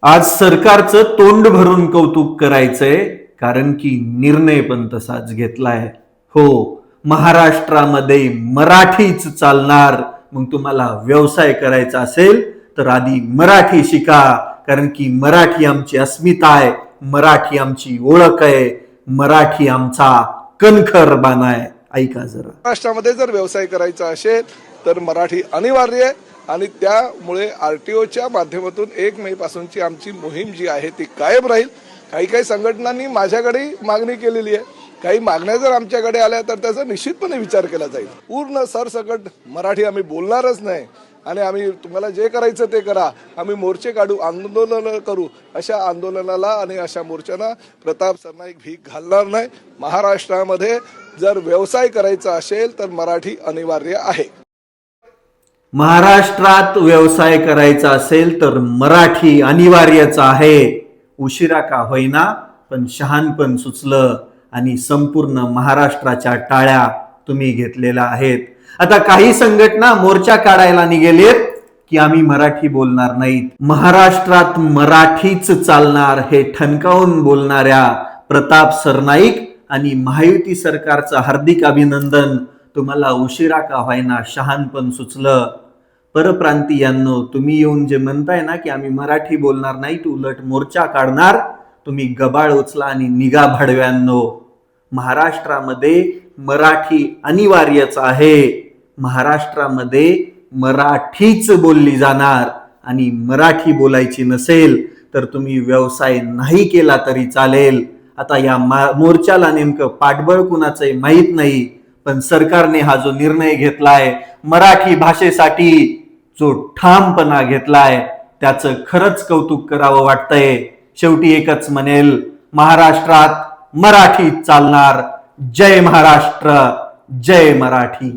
आज सरकारचं तोंड भरून कौतुक करायचंय, कारण की निर्णय पण तसाच घेतलाय. हो, महाराष्ट्रामध्ये मराठीच चालणार. मग तुम्हाला व्यवसाय करायचा असेल तर आधी मराठी शिका, कारण की मराठी आमची अस्मिता आहे, मराठी आमची ओळख आहे, मराठी आमचा कणखर बाणा आहे. ऐका जरा. महाराष्ट्रामध्ये जर व्यवसाय करायचा असेल तर मराठी अनिवार्य आहे आणि त्यामुळे आरटीओच्या माध्यमातून 1 मे पासूनची आमची मोहीम जी आहे ती कायम राहील. काही संघटनांनी माझ्याकडे मागणी केलेली आहे. काही मागण्या जर आमच्याकडे आल्या तर त्याचा निश्चितपणे विचार केला जाईल. पूर्ण सरसकट मराठी आम्ही बोलणारच नाही आणि आम्ही तुम्हाला जे करायचं ते करा, आम्ही मोर्चे काढू, आंदोलन करू. अशा आंदोलनाला आणि अशा मोर्चांना प्रताप सरनाईक भीक घालणार नाही. महाराष्ट्रामध्ये जर व्यवसाय करायचा असेल तर मराठी अनिवार्य आहे. महाराष्ट्रात व्यवसाय करायचा असेल तर मराठी अनिवार्यच आहे. उशिरा का होईना पण शहाणपण सुचलं आणि संपूर्ण महाराष्ट्राच्या टाळ्या तुम्ही घेतलेल्या आहेत. आता काही संघटना मोर्चा काढायला निघेलेत की आम्ही मराठी बोलणार नाहीत. महाराष्ट्रात मराठीच चालणार हे ठणकावून बोलणाऱ्या प्रताप सरनाईक आणि महायुती सरकारचं हार्दिक अभिनंदन. तुम्हाला उशिरा का होईना शहाणपण सुचलं. परप्रांतीयांनो, तुम्ही येऊन जे म्हणताय ना की आम्ही मराठी बोलणार नाही, उलट मोर्चा काढणार, तुम्ही गबाळ उचला आणि निघा भडव्यांनो. महाराष्ट्रामध्ये मराठी अनिवार्यच आहे. महाराष्ट्रामध्ये मराठीच बोलली जाणार आणि मराठी बोलायची नसेल तर तुम्ही व्यवसाय नाही केला तरी चालेल. आता या मोर्चाला नेमकं पाठबळ कुणाचंही माहीत नाही, पण सरकारने हा जो निर्णय घेतलाय, मराठी भाषेसाठी जो ठामपणा घेतलाय, त्याचं खरंच कौतुक करावं वाटतंय. शेवटी एकच म्हणेल, महाराष्ट्रात मराठी चालणार. जय महाराष्ट्र, जय मराठी.